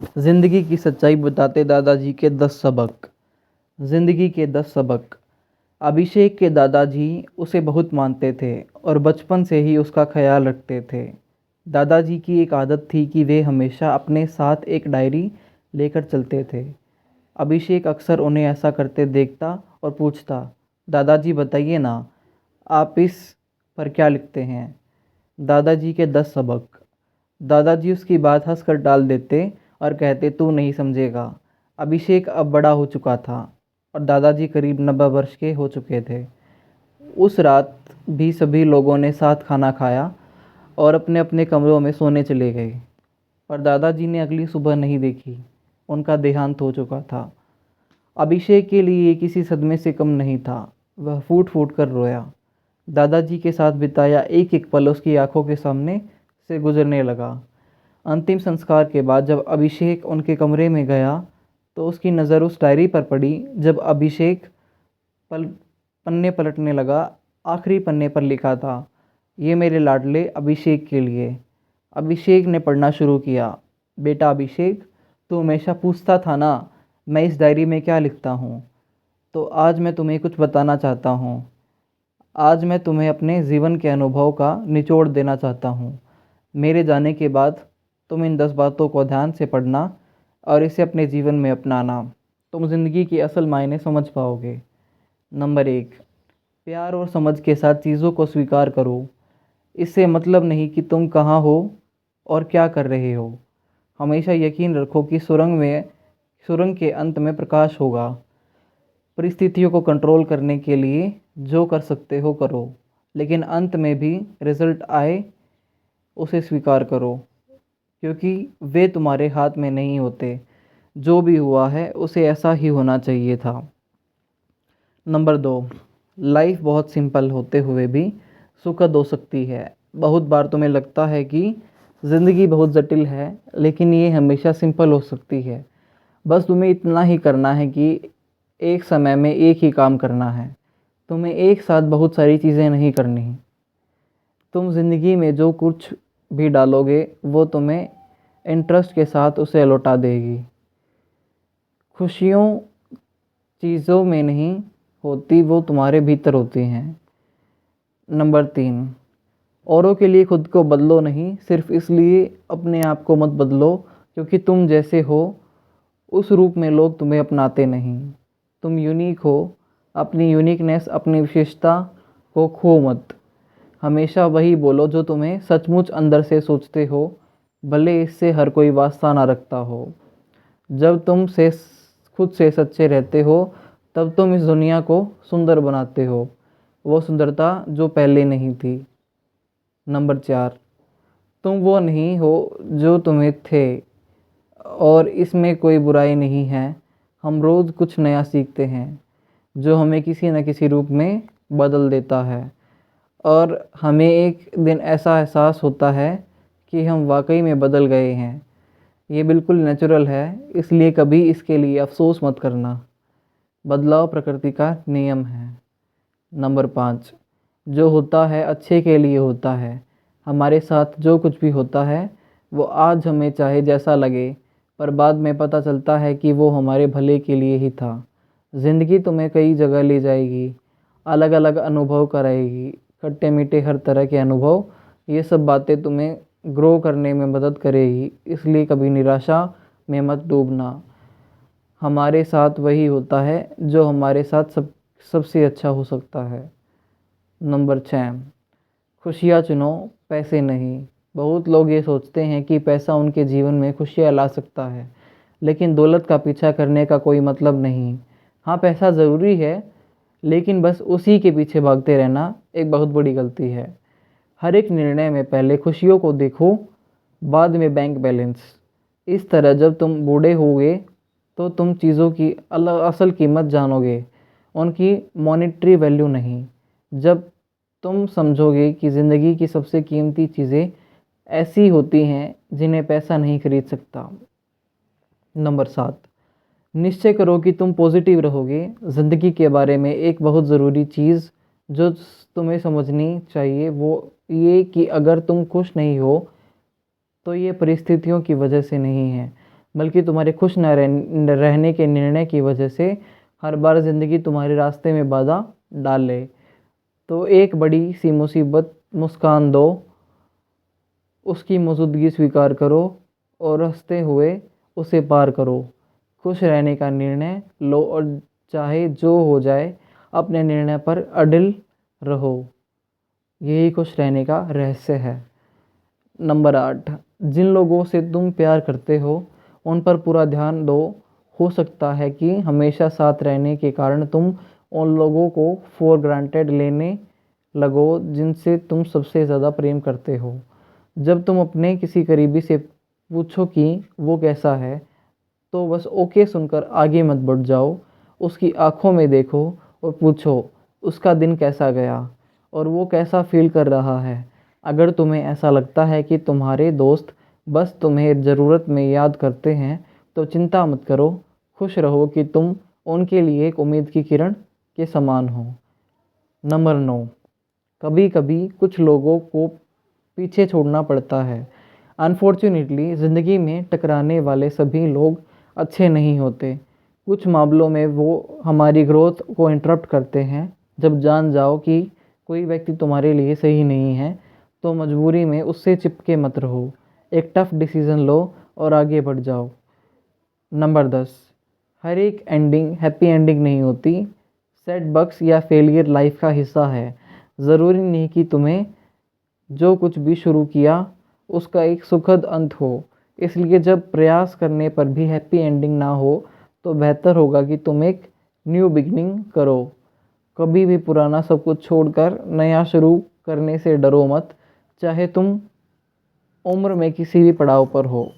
जिंदगी की सच्चाई बताते दादाजी के 10 सबक। जिंदगी के 10 सबक। अभिषेक के दादाजी उसे बहुत मानते थे और बचपन से ही उसका ख्याल रखते थे। दादाजी की एक आदत थी कि वे हमेशा अपने साथ एक डायरी लेकर चलते थे। अभिषेक अक्सर उन्हें ऐसा करते देखता और पूछता, दादाजी बताइए ना, आप इस पर क्या लिखते हैं। दादाजी के 10 सबक। दादाजी उसकी बात हंसकर टाल देते और कहते, तू नहीं समझेगा। अभिषेक अब बड़ा हो चुका था और दादाजी करीब 90 वर्ष के हो चुके थे। उस रात भी सभी लोगों ने साथ खाना खाया और अपने अपने कमरों में सोने चले गए। पर दादाजी ने अगली सुबह नहीं देखी। उनका देहांत हो चुका था। अभिषेक के लिए ये किसी सदमे से कम नहीं था। वह फूट फूट कर रोया। दादाजी के साथ बिताया एक एक पल उसकी आंखों के सामने से गुजरने लगा। अंतिम संस्कार के बाद जब अभिषेक उनके कमरे में गया तो उसकी नज़र उस डायरी पर पड़ी। जब अभिषेक पन्ने पलटने लगा, आखिरी पन्ने पर लिखा था, ये मेरे लाडले अभिषेक के लिए। अभिषेक ने पढ़ना शुरू किया। बेटा अभिषेक, तू हमेशा पूछता था ना मैं इस डायरी में क्या लिखता हूँ, तो आज मैं तुम्हें कुछ बताना चाहता हूँ। आज मैं तुम्हें अपने जीवन के अनुभव का निचोड़ देना चाहता हूँ। मेरे जाने के बाद तुम इन 10 बातों को ध्यान से पढ़ना और इसे अपने जीवन में अपनाना। तुम ज़िंदगी की असल मायने समझ पाओगे। नंबर 1, प्यार और समझ के साथ चीज़ों को स्वीकार करो। इससे मतलब नहीं कि तुम कहाँ हो और क्या कर रहे हो। हमेशा यकीन रखो कि सुरंग के अंत में प्रकाश होगा। परिस्थितियों को कंट्रोल करने के लिए जो कर सकते हो करो, लेकिन अंत में भी रिजल्ट आए उसे स्वीकार करो, क्योंकि वे तुम्हारे हाथ में नहीं होते। जो भी हुआ है उसे ऐसा ही होना चाहिए था। नंबर 2, लाइफ बहुत सिंपल होते हुए भी सुखद हो सकती है। बहुत बार तुम्हें लगता है कि ज़िंदगी बहुत जटिल है, लेकिन ये हमेशा सिंपल हो सकती है। बस तुम्हें इतना ही करना है कि एक समय में एक ही काम करना है। तुम्हें एक साथ बहुत सारी चीज़ें नहीं करनी। तुम ज़िंदगी में जो कुछ भी डालोगे वो तुम्हें इंटरेस्ट के साथ उसे लौटा देगी। खुशियों चीज़ों में नहीं होती, वो तुम्हारे भीतर होती हैं। नंबर 3, औरों के लिए खुद को बदलो नहीं, सिर्फ इसलिए अपने आप को मत बदलो क्योंकि तुम जैसे हो उस रूप में लोग तुम्हें अपनाते नहीं। तुम यूनिक हो। अपनी यूनिकनेस, अपनी विशेषता को खो मत। हमेशा वही बोलो जो तुम्हें सचमुच अंदर से सोचते हो, भले इससे हर कोई वास्ता ना रखता हो। जब तुम से खुद से सच्चे रहते हो तब तुम इस दुनिया को सुंदर बनाते हो, वो सुंदरता जो पहले नहीं थी। नंबर 4, तुम वो नहीं हो जो तुम्हें थे और इसमें कोई बुराई नहीं है। हम रोज़ कुछ नया सीखते हैं जो हमें किसी न किसी रूप में बदल देता है और हमें एक दिन ऐसा एहसास होता है कि हम वाकई में बदल गए हैं। ये बिल्कुल नेचुरल है, इसलिए कभी इसके लिए अफसोस मत करना। बदलाव प्रकृति का नियम है। नंबर 5, जो होता है अच्छे के लिए होता है। हमारे साथ जो कुछ भी होता है वो आज हमें चाहे जैसा लगे, पर बाद में पता चलता है कि वो हमारे भले के लिए ही था। ज़िंदगी तुम्हें कई जगह ले जाएगी, अलग अलग अनुभव कराएगी, खट्टे मीठे हर तरह के अनुभव। ये सब बातें तुम्हें ग्रो करने में मदद करेगी, इसलिए कभी निराशा में मत डूबना। हमारे साथ वही होता है जो हमारे साथ सबसे अच्छा हो सकता है। नंबर 6, खुशियाँ चुनो, पैसे नहीं। बहुत लोग ये सोचते हैं कि पैसा उनके जीवन में खुशियाँ ला सकता है, लेकिन दौलत का पीछा करने का कोई मतलब नहीं। हाँ, पैसा ज़रूरी है, लेकिन बस उसी के पीछे भागते रहना एक बहुत बड़ी गलती है। हर एक निर्णय में पहले खुशियों को देखो, बाद में बैंक बैलेंस। इस तरह जब तुम बूढ़े होगे तो तुम चीज़ों की असल कीमत जानोगे, उनकी मॉनेटरी वैल्यू नहीं। जब तुम समझोगे कि ज़िंदगी की सबसे कीमती चीज़ें ऐसी होती हैं जिन्हें पैसा नहीं खरीद सकता। नंबर 7, निश्चय करो कि तुम पॉजिटिव रहोगे। ज़िंदगी के बारे में एक बहुत ज़रूरी चीज़ जो तुम्हें समझनी चाहिए वो ये कि अगर तुम खुश नहीं हो तो ये परिस्थितियों की वजह से नहीं है, बल्कि तुम्हारे खुश न रहने के निर्णय की वजह से हर बार ज़िंदगी तुम्हारे रास्ते में बाधा डाले। तो एक बड़ी सी मुसीबत मुस्कान दो, उसकी मौजूदगी स्वीकार करो और हंसते हुए उसे पार करो। खुश रहने का निर्णय लो और चाहे जो हो जाए अपने निर्णय पर अडिल रहो। यही खुश रहने का रहस्य है। नंबर 8, जिन लोगों से तुम प्यार करते हो उन पर पूरा ध्यान दो। हो सकता है कि हमेशा साथ रहने के कारण तुम उन लोगों को फॉर ग्रांटेड लेने लगो जिनसे तुम सबसे ज़्यादा प्रेम करते हो। जब तुम अपने किसी करीबी से पूछो कि वो कैसा है, तो बस ओके सुनकर आगे मत बढ़ जाओ। उसकी आंखों में देखो और पूछो उसका दिन कैसा गया और वो कैसा फील कर रहा है। अगर तुम्हें ऐसा लगता है कि तुम्हारे दोस्त बस तुम्हें ज़रूरत में याद करते हैं, तो चिंता मत करो। खुश रहो कि तुम उनके लिए एक उम्मीद की किरण के समान हो। नंबर 9, कभी कभी कुछ लोगों को पीछे छोड़ना पड़ता है। अनफॉर्चुनेटली ज़िंदगी में टकराने वाले सभी लोग अच्छे नहीं होते। कुछ मामलों में वो हमारी ग्रोथ को इंटरप्ट करते हैं। जब जान जाओ कि कोई व्यक्ति तुम्हारे लिए सही नहीं है, तो मजबूरी में उससे चिपके मत रहो। एक टफ डिसीज़न लो और आगे बढ़ जाओ। नंबर 10, हर एक एंडिंग हैप्पी एंडिंग नहीं होती। सेटबैक्स या फेलियर लाइफ का हिस्सा है। ज़रूरी नहीं कि तुम्हें जो कुछ भी शुरू किया उसका एक सुखद अंत हो। इसलिए जब प्रयास करने पर भी हैप्पी एंडिंग ना हो, तो बेहतर होगा कि तुम एक न्यू बिगनिंग करो। कभी भी पुराना सब कुछ छोड़कर नया शुरू करने से डरो मत, चाहे तुम उम्र में किसी भी पड़ाव पर हो।